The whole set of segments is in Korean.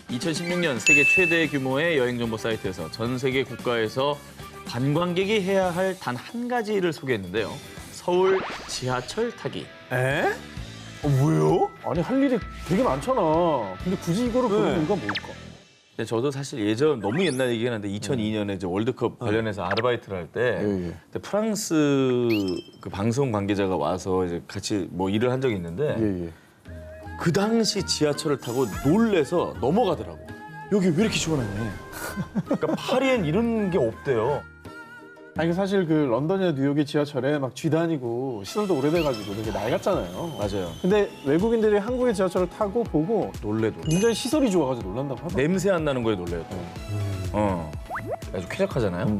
(2016년) 세계 최대 규모의 여행 정보 사이트에서 전 세계 국가에서 관광객이 해야 할 단 한 가지 일을 소개했는데요. 서울 지하철 타기. 에? 왜요? 아니 할 일이 되게 많잖아. 근데 굳이 이거를 고른 이유가 뭘까? 근데 저도 사실 예전 너무 옛날 얘기긴 한데 2002년에 이제 월드컵 관련해서 아르바이트를 할 때 그때 프랑스 그 방송 관계자가 와서 이제 같이 뭐 일을 한 적이 있는데 예. 그 당시 지하철을 타고 놀래서 넘어가더라고. 여기 왜 이렇게 시원하니? 그러니까 파리엔 이런 게 없대요. 아니 사실 그 런던이나 뉴욕의 지하철에 막 쥐다니고 시설도 오래돼가지고 되게 낡았잖아요. 맞아요. 근데 외국인들이 한국의 지하철을 타고 보고 놀래. 굉장히 시설이 좋아가지고 놀란다고 하더라고요. 냄새 안 나는 거에 놀래요. 또. 아주 쾌적하잖아요.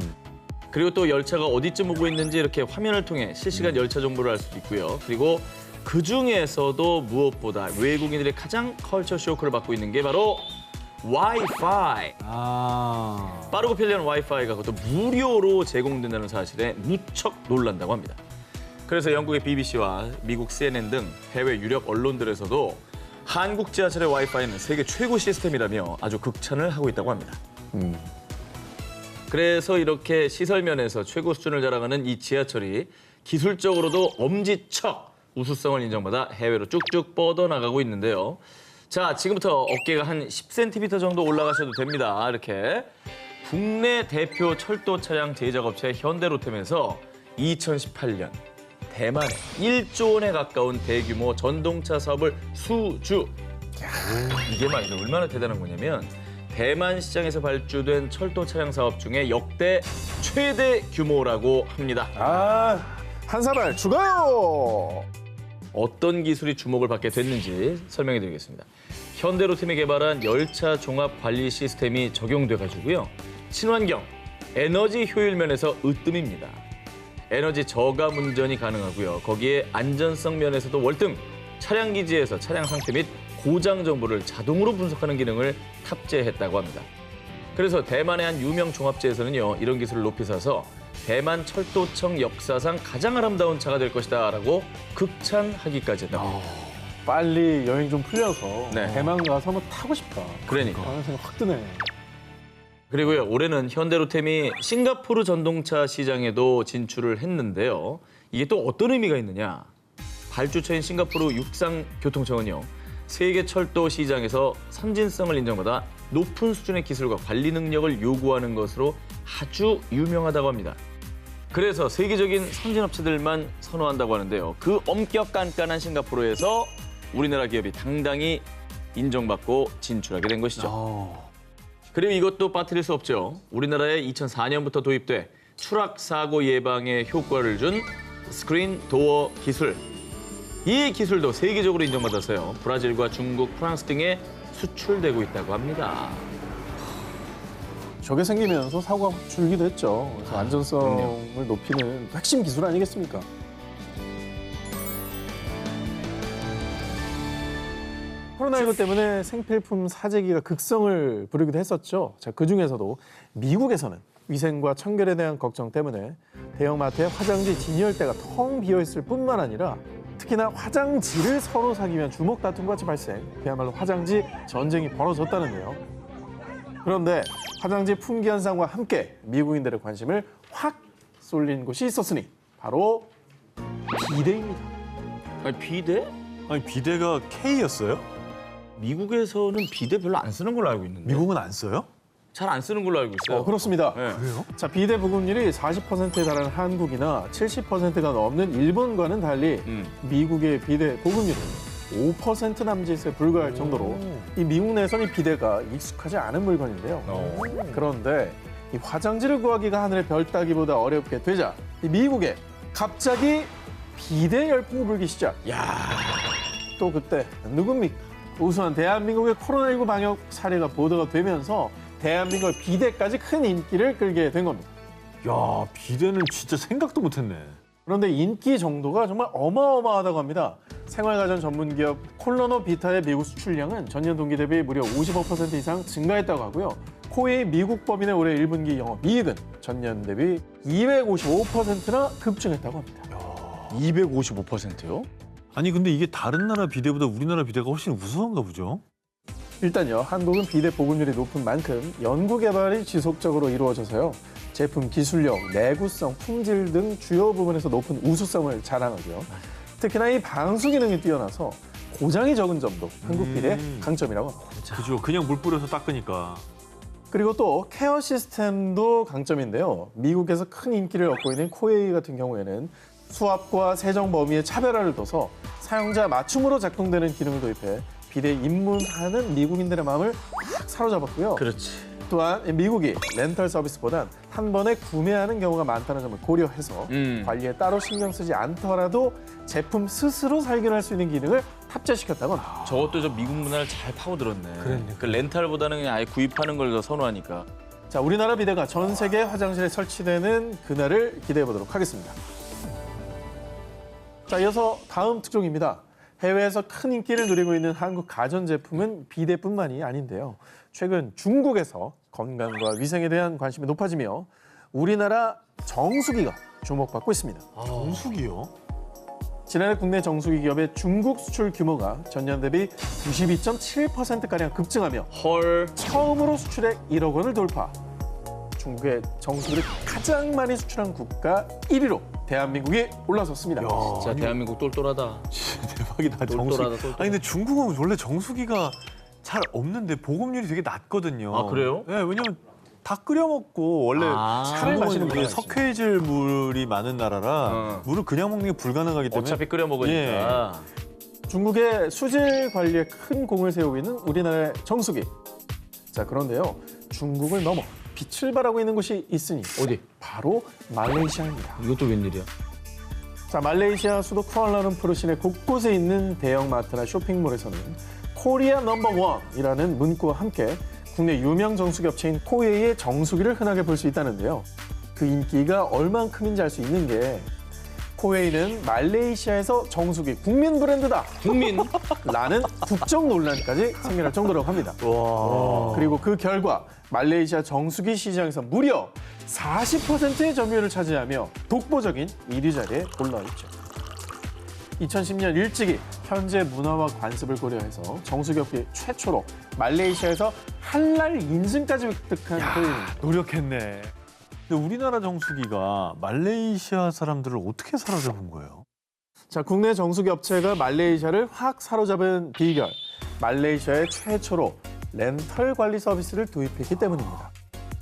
그리고 또 열차가 어디쯤 오고 있는지 이렇게 화면을 통해 실시간 열차 정보를 알 수도 있고요. 그리고 그 중에서도 무엇보다 외국인들의 가장 컬처 쇼크를 받고 있는 게 바로 와이파이. 빠르고 편리한 와이파이가 그것도 무료로 제공된다는 사실에 무척 놀란다고 합니다. 그래서 영국의 BBC와 미국 CNN 등 해외 유력 언론들에서도 한국 지하철의 와이파이는 세계 최고 시스템이라며 아주 극찬을 하고 있다고 합니다. 그래서 이렇게 시설 면에서 최고 수준을 자랑하는 이 지하철이 기술적으로도 엄지척 우수성을 인정받아 해외로 쭉쭉 뻗어나가고 있는데요. 자, 지금부터 어깨가 한 10cm 정도 올라가셔도 됩니다. 이렇게 국내 대표 철도 차량 제작업체 현대로템에서 2018년 대만에 1조 원에 가까운 대규모 전동차 사업을 수주. 이게 말이죠. 얼마나 대단한 거냐면 대만 시장에서 발주된 철도 차량 사업 중에 역대 최대 규모라고 합니다. 한 사발 추가요. 어떤 기술이 주목을 받게 됐는지 설명해 드리겠습니다. 현대로템이 개발한 열차 종합 관리 시스템이 적용돼 가지고요. 친환경, 에너지 효율 면에서 으뜸입니다. 에너지 저감 운전이 가능하고요. 거기에 안전성 면에서도 월등, 차량 기지에서 차량 상태 및 고장 정보를 자동으로 분석하는 기능을 탑재했다고 합니다. 그래서 대만의 한 유명 종합제에서는요. 이런 기술을 높이 사서 대만 철도청 역사상 가장 아름다운 차가 될 것이다 라고 극찬하기까지 했다고. 빨리 여행 좀 풀려서 네. 대만 가서 한번 타고 싶다. 그러니까. 하는 생각 확 드네. 그리고요, 올해는 현대로템이 싱가포르 전동차 시장에도 진출을 했는데요. 이게 또 어떤 의미가 있느냐. 발주처인 싱가포르 육상교통청은요. 세계 철도 시장에서 선진성을 인정받아 높은 수준의 기술과 관리 능력을 요구하는 것으로 아주 유명하다고 합니다. 그래서 세계적인 선진업체들만 선호한다고 하는데요. 그 엄격 깐깐한 싱가포르에서 우리나라 기업이 당당히 인정받고 진출하게 된 것이죠. 그리고 이것도 빠뜨릴 수 없죠. 우리나라에 2004년부터 도입돼 추락 사고 예방에 효과를 준 스크린 도어 기술. 이 기술도 세계적으로 인정받아서요. 브라질과 중국, 프랑스 등에 수출되고 있다고 합니다. 저게 생기면서 사고가 확 줄기도 했죠. 그래서 안전성을 높이는 핵심 기술 아니겠습니까? 코로나19 때문에 생필품 사재기가 극성을 부르기도 했었죠. 자, 그중에서도 미국에서는 위생과 청결에 대한 걱정 때문에 대형마트의 화장지 진열대가 텅 비어있을 뿐만 아니라 특히나 화장지를 서로 사기 위한 주먹 다툼과 같이 발생, 그야말로 화장지 전쟁이 벌어졌다는데요. 그런데 화장지 품귀 현상과 함께 미국인들의 관심을 확 쏠린 곳이 있었으니 바로 비데입니다. 아니, 비데? 아니 비데가 K였어요? 미국에서는 비데 별로 안 쓰는 걸로 알고 있는데. 미국은 안 써요? 잘 안 쓰는 걸로 알고 있어요. 그렇습니다. 네. 그래요? 자, 비대 부급률이 40%에 달하는 한국이나 70%가 넘는 일본과는 달리 미국의 비대 보급률은 5% 남짓에 불과할 정도로 이 미국 내에서는 이 비데가 익숙하지 않은 물건인데요. 그런데 이 화장지를 구하기가 하늘의 별 따기보다 어렵게 되자 이 미국에 갑자기 비대 열풍이 불기 시작. 또 그때 누굽니까? 우수한 대한민국의 코로나19 방역 사례가 보도가 되면서 대한민국 비대까지 큰 인기를 끌게 된 겁니다. 야 비데는 진짜 생각도 못했네. 그런데 인기 정도가 정말 어마어마하다고 합니다. 생활가전 전문기업 콜로노 비타의 미국 수출량은 전년 동기 대비 무려 55% 이상 증가했다고 하고요. 코웨이 미국 법인의 올해 1분기 영업이익은 전년 대비 255%나 급증했다고 합니다. 255%요? 아니 근데 이게 다른 나라 비대보다 우리나라 비대가 훨씬 우수한가 보죠? 일단요, 한국은 비대 보급률이 높은 만큼 연구 개발이 지속적으로 이루어져서요. 제품 기술력, 내구성, 품질 등 주요 부분에서 높은 우수성을 자랑하고요. 특히나 이 방수 기능이 뛰어나서 고장이 적은 점도 한국 비대의 강점이라고 합니다. 그죠. 그냥 물 뿌려서 닦으니까. 그리고 또 케어 시스템도 강점인데요. 미국에서 큰 인기를 얻고 있는 코웨이 같은 경우에는 수압과 세정 범위의 차별화를 둬서 사용자 맞춤으로 작동되는 기능을 도입해 비대 입문하는 미국인들의 마음을 확 사로잡았고요. 그렇지. 또한 미국이 렌털 서비스보단 한 번에 구매하는 경우가 많다는 점을 고려해서 관리에 따로 신경 쓰지 않더라도 제품 스스로 살균할 수 있는 기능을 탑재시켰다고 합니다. 저것도 저 미국 문화를 잘 파고들었네. 그랬네. 그 렌탈보다는 그냥 아예 구입하는 걸 더 선호하니까. 자, 우리나라 비대가 전 세계 화장실에 설치되는 그날을 기대해 보도록 하겠습니다. 자, 이어서 다음 특종입니다. 해외에서 큰 인기를 누리고 있는 한국 가전제품은 비대뿐만이 아닌데요. 최근 중국에서 건강과 위생에 대한 관심이 높아지며 우리나라 정수기가 주목받고 있습니다. 정수기요? 지난해 국내 정수기 기업의 중국 수출 규모가 전년 대비 92.7%가량 급증하며 헐. 처음으로 수출액 1억 원을 돌파. 중국의 정수기를 가장 많이 수출한 국가 1위로 대한민국이 올라섰습니다. 진짜 대한민국 똘똘하다. 진짜 대박이다. 똘똘하다, 정수기. 똘똘. 아니 근데 중국은 원래 정수기가 잘 없는데 보급률이 되게 낮거든요. 아, 그래요? 네, 왜냐면 다 끓여 먹고 원래 차를 마시는 중국은 문화가 석회질 물이 많은 나라라 물을 그냥 먹는 게 불가능하기 때문에 어차피 끓여 먹으니까. 중국의 수질 관리에 큰 공을 세우고 있는 우리나라의 정수기. 자, 그런데요. 중국을 넘어 빛을 발하고 있는 곳이 있으니 어디? 바로 말레이시아입니다. 이것도 웬일이야? 자, 말레이시아 수도 쿠알라룸푸르 시내 곳곳에 있는 대형마트나 쇼핑몰에서는 코리아 넘버 원이라는 문구와 함께 국내 유명 정수기 업체인 코웨이의 정수기를 흔하게 볼 수 있다는데요. 그 인기가 얼만큼인지 알 수 있는 게 코웨이는 말레이시아에서 정수기 국민 브랜드다. 국민? 라는 국정 논란까지 생겨날 정도라고 합니다. 와. 그리고 그 결과 말레이시아 정수기 시장에서 무려 40%의 점유율을 차지하며 독보적인 1위 자리에 올라있죠. 2010년 일찍이 현재 문화와 관습을 고려해서 정수기업계 최초로 말레이시아에서 할랄 인증까지 획득한 코웨이입니다. 노력했네. 근데 우리나라 정수기가 말레이시아 사람들을 어떻게 사로잡은 거예요? 자, 국내 정수기 업체가 말레이시아를 확 사로잡은 비결. 말레이시아의 최초로 렌털 관리 서비스를 도입했기 때문입니다.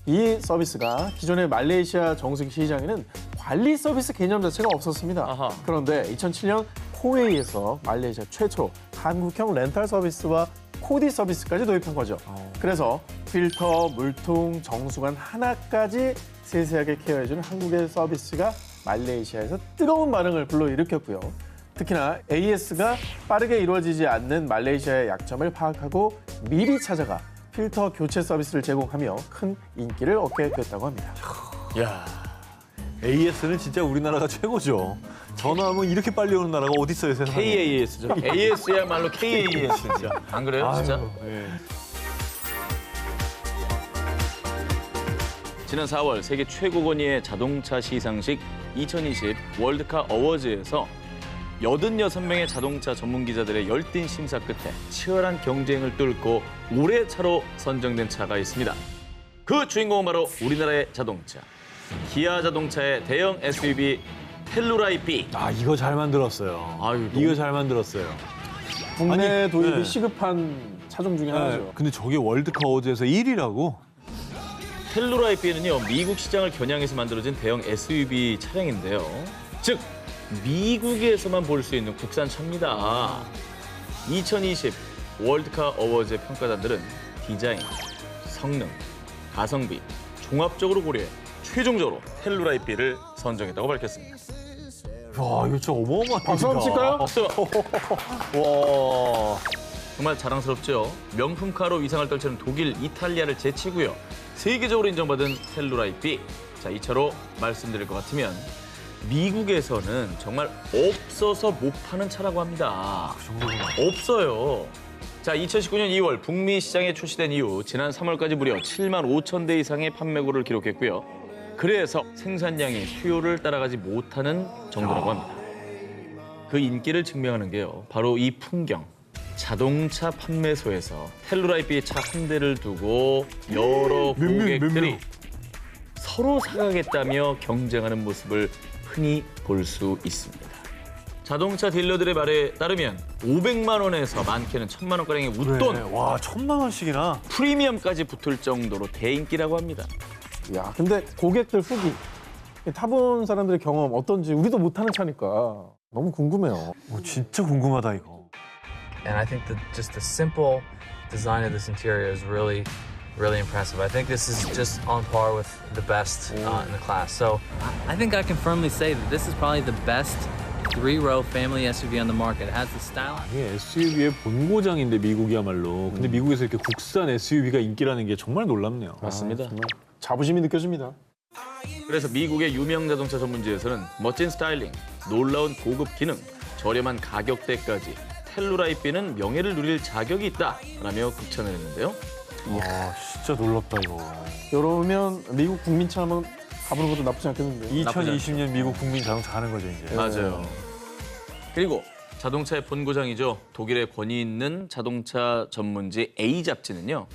이 서비스가 기존의 말레이시아 정수기 시장에는 관리 서비스 개념 자체가 없었습니다. 아하. 그런데 2007년 코웨이에서 말레이시아 최초 한국형 렌탈 서비스와 코디 서비스까지 도입한 거죠. 그래서 필터, 물통, 정수관 하나까지 세세하게 케어해주는 한국의 서비스가 말레이시아에서 뜨거운 반응을 불러일으켰고요. 특히나 AS가 빠르게 이루어지지 않는 말레이시아의 약점을 파악하고 미리 찾아가 필터 교체 서비스를 제공하며 큰 인기를 얻게 됐다고 합니다. 야, AS는 진짜 우리나라가 최고죠. 전화하면 이렇게 빨리 오는 나라가 어디 있어요, 세상에? KAS죠. AS야말로 KAS 진짜. 안 그래요, 진짜? 아유, 예. 지난 4월 세계 최고 권위의 자동차 시상식 2020 월드카 어워즈에서 86명의 자동차 전문 기자들의 열띤 심사 끝에 치열한 경쟁을 뚫고 올해 차로 선정된 차가 있습니다. 그 주인공은 바로 우리나라의 자동차. 기아 자동차의 대형 SUV 텔루라이 B. 아, 이거 잘 만들었어요. 아유, 이거 잘 만들었어요. 국내 아니, 도입이 네. 시급한 차종 중에 하나죠. 근데 저게 월드카 어워즈에서 1위라고? 텔루라이 B는요, 미국 시장을 겨냥해서 만들어진 대형 SUV 차량인데요. 즉, 미국에서만 볼 수 있는 국산차입니다. 2020 월드카 어워즈의 평가단들은 디자인, 성능, 가성비, 종합적으로 고려해 최종적으로 텔루라이 B를 선정했다고 밝혔습니다. 와, 이거 진짜 어마어마하다. 박수 한번 칠까요? 박수! 와. 정말 자랑스럽죠. 명품카로 위상을 떨치는 독일, 이탈리아를 제치고요. 세계적으로 인정받은 텔루라이 B. 자, 이 차로 말씀드릴 것 같으면 미국에서는 정말 없어서 못 파는 차라고 합니다. 없어요. 자, 2019년 2월 북미 시장에 출시된 이후 지난 3월까지 무려 7만 5천 대 이상의 판매고를 기록했고요. 그래서 생산량이 수요를 따라가지 못하는 정도라고 합니다. 그 인기를 증명하는 게요. 바로 이 풍경. 자동차 판매소에서 텔루라이피 차 한 대를 두고 여러 몇 명, 몇 고객들이 명? 서로 사가겠다며 경쟁하는 모습을 흔히 볼 수 있습니다. 자동차 딜러들의 말에 따르면 500만 원에서 많게는 1000만 원가량의 웃돈, 네. 와, 1000만 원씩이나. 프리미엄까지 붙을 정도로 대인기라고 합니다. 야, 근데 고객들 후기, 타본 사람들의 경험 어떤지 우리도 못하는 차니까 너무 궁금해요. 진짜 궁금하다 이거. And I think that just the simple design of this interior is really, really impressive. I think this is just on par with the best in the class. So I think I can firmly say that this is probably the best three-row family SUV on the market. It has the style. 이게 SUV의 본고장인데 미국이야말로. 근데 미국에서 이렇게 국산 SUV가 인기라는 게 정말 놀랍네요. 맞습니다. 정말 자부심이 느껴집니다. 그래서 미국의 유명 자동차 전문지에서는 멋진 스타일링, 놀라운 고급 기능, 저렴한 가격대까지 텔루라이피는 명예를 누릴 자격이 있다라며 극찬을 했는데요. 와, 진짜 놀랍다 이거. 이러면 미국 국민차 한번 가보는 것도 나쁘지 않겠는데. 2020년 미국 국민 자동차 하는 거죠 이제. 맞아요. 그리고 자동차의 본고장이죠. 독일의 권위 있는 자동차 전문지 A 잡지는요.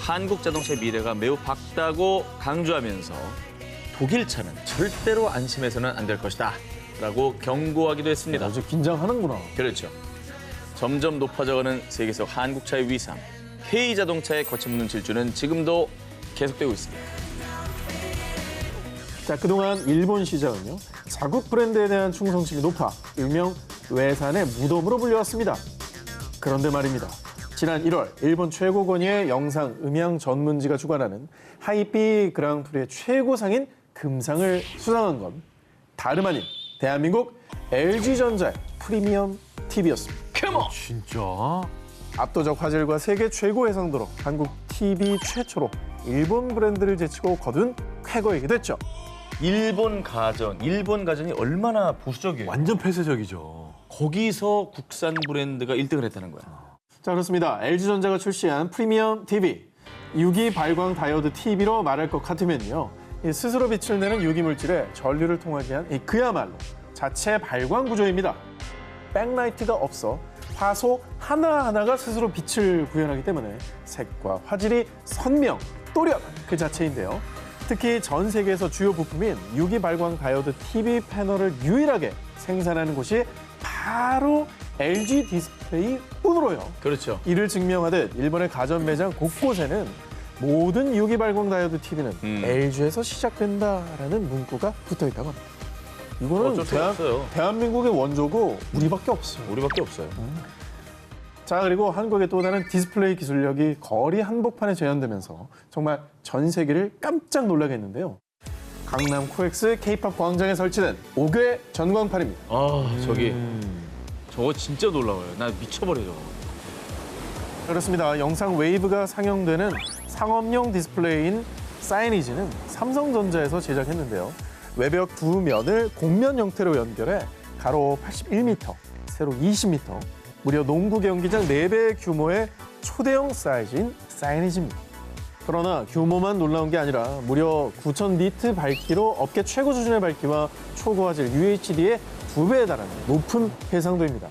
한국 자동차의 미래가 매우 밝다고 강조하면서 독일 차는 절대로 안심해서는 안 될 것이다 라고 경고하기도 했습니다. 아주 긴장하는구나. 그렇죠. 점점 높아져가는 세계 속 한국차의 위상, K자동차의 거침없는 질주는 지금도 계속되고 있습니다. 자, 그동안 일본 시장은요. 자국 브랜드에 대한 충성심이 높아 일명 외산의 무덤으로 불려왔습니다. 그런데 말입니다. 지난 1월 일본 최고 권위의 영상, 음향 전문지가 주관하는 하이피 그랑프리의 최고상인 금상을 수상한 건 다름 아닌 대한민국 LG전자의 프리미엄 TV였습니다. 진짜? 압도적 화질과 세계 최고의 상도로 한국 TV 최초로 일본 브랜드를 제치고 거둔 쾌거이기도 했죠. 일본 가전이 얼마나 보수적이에요. 완전 폐쇄적이죠. 거기서 국산 브랜드가 1등을 했다는 거야. 자, 그렇습니다. LG전자가 출시한 프리미엄 TV, 유기 발광 다이오드 TV로 말할 것 같으면요. 이 스스로 빛을 내는 유기물질에 전류를 통하게 한 그야말로 자체 발광 구조입니다. 백라이트가 없어 화소 하나하나가 스스로 빛을 구현하기 때문에 색과 화질이 선명, 또렷 그 자체인데요. 특히 전 세계에서 주요 부품인 유기 발광 다이오드 TV 패널을 유일하게 생산하는 곳이 바로 LG 디스플레이 뿐으로요. 그렇죠. 이를 증명하듯 일본의 가전 매장 곳곳에는 모든 유기 발광 다이오드 TV는 LG에서 시작된다라는 문구가 붙어 있다고 합니다. 이거는 어쩔 수가 없어요. 대한민국의 원조고 우리밖에 없어요. 우리밖에 없어요. 자, 그리고 한국의 또 다른 디스플레이 기술력이 거리 한복판에 재현되면서 정말 전 세계를 깜짝 놀라게 했는데요. 강남 코엑스 K-팝 광장에 설치된 5개 전광판입니다. 저거 진짜 놀라워요. 나 미쳐버려 저거. 그렇습니다. 영상 웨이브가 상영되는 상업용 디스플레이인 사이니지는 삼성전자에서 제작했는데요. 외벽 두 면을 곡면 형태로 연결해 가로 81m, 세로 20m, 무려 농구 경기장 4배 규모의 초대형 사이즈인 사이니지입니다. 그러나 규모만 놀라운 게 아니라 무려 9000 니트 밝기로 업계 최고 수준의 밝기와 초고화질 UHD의 2배에 달하는 높은 해상도입니다.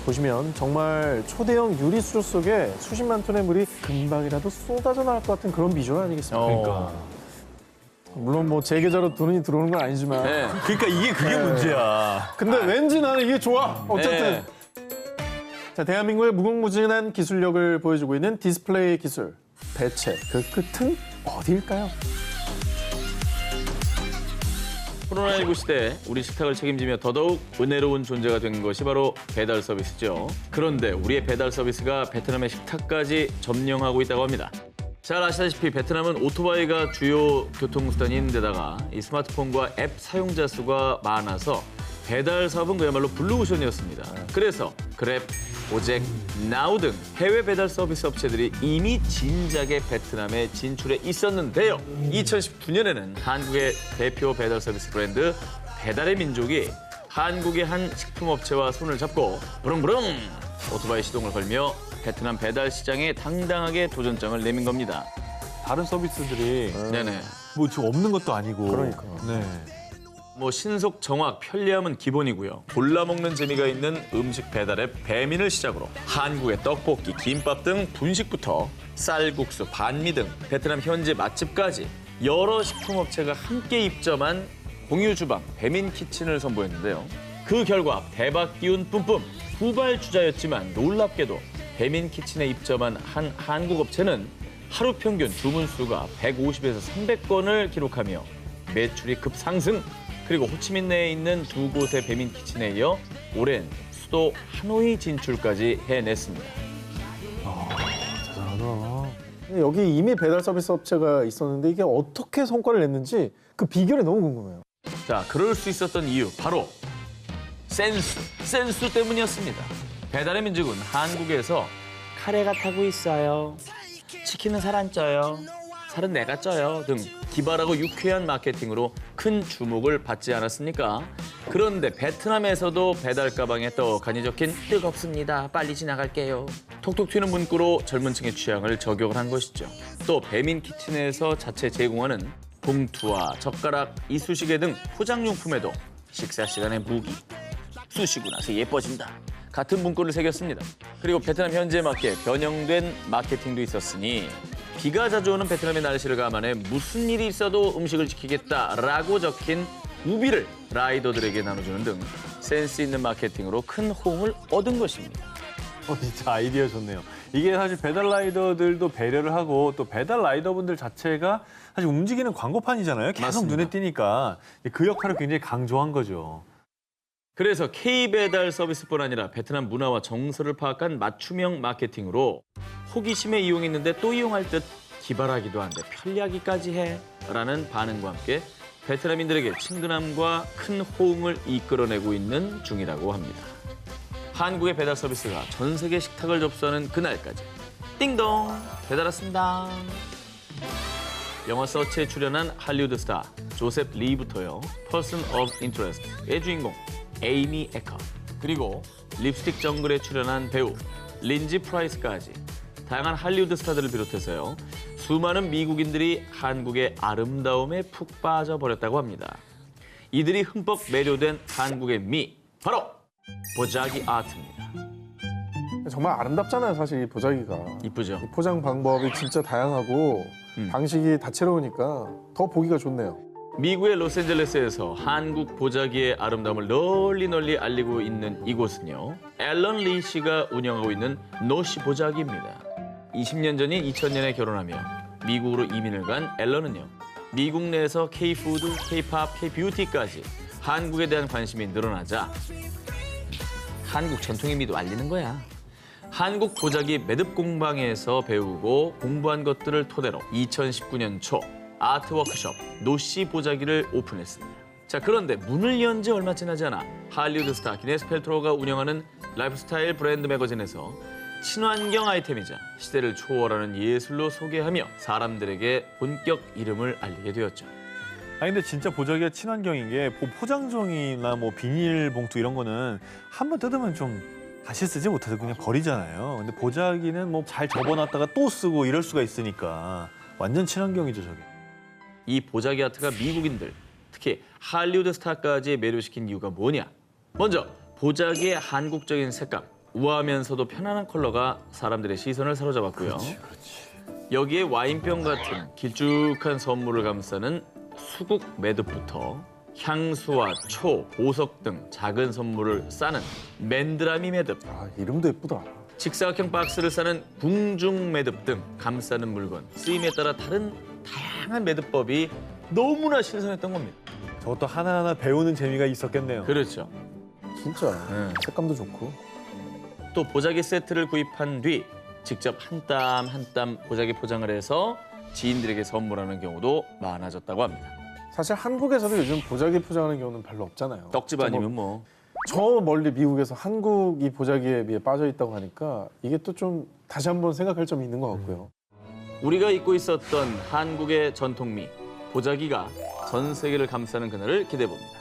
보시면 정말 초대형 유리 수조 속에 수십만 톤의 물이 금방이라도 쏟아져 나올 것 같은 그런 비주얼 아니겠습니까? 그러니까. 물론 뭐 제 계좌로 돈이 들어오는 건 아니지만 네. 그러니까 이게 그게 문제야. 근데 왠지 나는 이게 좋아. 어쨌든. 자, 대한민국의 무궁무진한 기술력을 보여주고 있는 디스플레이 기술. 대체 그 끝은 어디일까요? 코로나19 시대 우리 식탁을 책임지며 더더욱 은혜로운 존재가 된 것이 바로 배달 서비스죠. 그런데 우리의 배달 서비스가 베트남의 식탁까지 점령하고 있다고 합니다. 잘 아시다시피 베트남은 오토바이가 주요 교통수단인 데다가 이 스마트폰과 앱 사용자 수가 많아서 배달 사업은 그야말로 블루오션이었습니다. 그래서 그랩, 오젝, 나우 등 해외 배달 서비스 업체들이 이미 진작에 베트남에 진출해 있었는데요. 2019년에는 한국의 대표 배달 서비스 브랜드 배달의 민족이 한국의 한 식품업체와 손을 잡고 부릉부릉 오토바이 시동을 걸며 베트남 배달 시장에 당당하게 도전장을 내민 겁니다. 다른 서비스들이 네네. 뭐 지금 없는 것도 아니고. 그러니까. 네. 뭐 신속, 정확, 편리함은 기본이고요. 골라 먹는 재미가 있는 음식 배달의 배민을 시작으로 한국의 떡볶이, 김밥 등 분식부터 쌀국수, 반미 등 베트남 현지 맛집까지 여러 식품업체가 함께 입점한 공유 주방 배민 키친을 선보였는데요. 그 결과 대박 기운 뿜뿜 후발주자였지만 놀랍게도 배민 키친에 입점한 한 한국 업체는 하루 평균 주문 수가 150에서 300건을 기록하며 매출이 급상승. 그리고 호치민 내에 있는 두 곳의 배민 키친에 이어 올해는 수도 하노이 진출까지 해냈습니다. 대단하다. 여기 이미 배달 서비스 업체가 있었는데 이게 어떻게 성과를 냈는지 그 비결이 너무 궁금해요. 자, 그럴 수 있었던 이유 바로 센스 때문이었습니다. 배달의 민족은 한국에서 카레가 타고 있어요. 치킨은 살 안 쪄요. 살은 내가 쪄요. 등 기발하고 유쾌한 마케팅으로 큰 주목을 받지 않았습니까? 그런데 베트남에서도 배달 가방에 떡하니 적힌 뜨겁습니다. 빨리 지나갈게요. 톡톡 튀는 문구로 젊은 층의 취향을 저격을 한 것이죠. 또 배민 키친에서 자체 제공하는 봉투와 젓가락, 이쑤시개 등 포장용품에도 식사 시간에 무기, 쑤시고 나서 예뻐진다. 같은 문구를 새겼습니다. 그리고 베트남 현지에 맞게 변형된 마케팅도 있었으니 비가 자주 오는 베트남의 날씨를 감안해 무슨 일이 있어도 음식을 지키겠다라고 적힌 우비를 라이더들에게 나눠주는 등 센스 있는 마케팅으로 큰 호응을 얻은 것입니다. 진짜 아이디어 좋네요. 이게 사실 배달 라이더들도 배려를 하고 또 배달 라이더분들 자체가 사실 움직이는 광고판이잖아요. 계속 맞습니다. 눈에 띄니까 그 역할을 굉장히 강조한 거죠. 그래서 K배달 서비스뿐 아니라 베트남 문화와 정서를 파악한 맞춤형 마케팅으로 호기심에 이용했는데 또 이용할 듯 기발하기도 한데 편리하기까지 해 라는 반응과 함께 베트남인들에게 친근함과 큰 호응을 이끌어내고 있는 중이라고 합니다. 한국의 배달 서비스가 전 세계 식탁을 접수하는 그날까지 띵동 배달 왔습니다. 영화 서치에 출연한 할리우드 스타 조셉 리부터요. Person of Interest의 주인공 에이미 에커, 그리고 립스틱 정글에 출연한 배우 린지 프라이스까지 다양한 할리우드 스타들을 비롯해서요. 수많은 미국인들이 한국의 아름다움에 푹 빠져버렸다고 합니다. 이들이 흠뻑 매료된 한국의 미, 바로 보자기 아트입니다. 정말 아름답잖아요, 사실 이 보자기가. 이쁘죠? 이 포장 방법이 진짜 다양하고 방식이 다채로우니까 더 보기가 좋네요. 미국의 로스앤젤레스에서 한국 보자기의 아름다움을 널리 알리고 있는 이곳은요. 앨런 리 씨가 운영하고 있는 노시 보자기입니다. 20년 전인 2000년에 결혼하며 미국으로 이민을 간 앨런은요. 미국 내에서 K-푸드, K-팝, K-뷰티까지 한국에 대한 관심이 늘어나자 한국 전통의 미도 알리는 거야. 한국 보자기 매듭 공방에서 배우고 공부한 것들을 토대로 2019년 초 아트 워크숍 노시 보자기를 오픈했습니다. 자, 그런데 문을 연 지 얼마 지나지 않아 할리우드 스타 기네스 펠트로가 운영하는 라이프스타일 브랜드 매거진에서 친환경 아이템이자 시대를 초월하는 예술로 소개하며 사람들에게 본격 이름을 알리게 되었죠. 아니 근데 진짜 보자기가 친환경인 게 포장종이나 뭐 비닐봉투 이런 거는 한 번 뜯으면 좀 다시 쓰지 못해서 그냥 버리잖아요. 근데 보자기는 뭐 잘 접어놨다가 또 쓰고 이럴 수가 있으니까 완전 친환경이죠, 저게. 이 보자기 아트가 미국인들, 특히 할리우드 스타까지 매료시킨 이유가 뭐냐? 먼저 보자기의 한국적인 색감, 우아하면서도 편안한 컬러가 사람들의 시선을 사로잡았고요. 여기에 와인병 같은 길쭉한 선물을 감싸는 수국 매듭부터 향수와 초, 보석 등 작은 선물을 싸는 맨드라미 매듭, 아, 이름도 예쁘다. 직사각형 박스를 싸는 궁중 매듭 등 감싸는 물건, 쓰임에 따라 다른 다양한 매듭법이 너무나 신선했던 겁니다. 저것도 하나하나 배우는 재미가 있었겠네요. 그렇죠. 진짜 색감도 좋고. 또 보자기 세트를 구입한 뒤 직접 한 땀 한 땀 보자기 포장을 해서 지인들에게 선물하는 경우도 많아졌다고 합니다. 사실 한국에서도 요즘 보자기 포장하는 경우는 별로 없잖아요. 떡집 아니면 뭐. 저 멀리 미국에서 한국이 보자기에 비해 빠져 있다고 하니까 이게 또 좀 다시 한번 생각할 점이 있는 것 같고요. 우리가 잊고 있었던 한국의 전통미, 보자기가 전 세계를 감싸는 그날을 기대해 봅니다.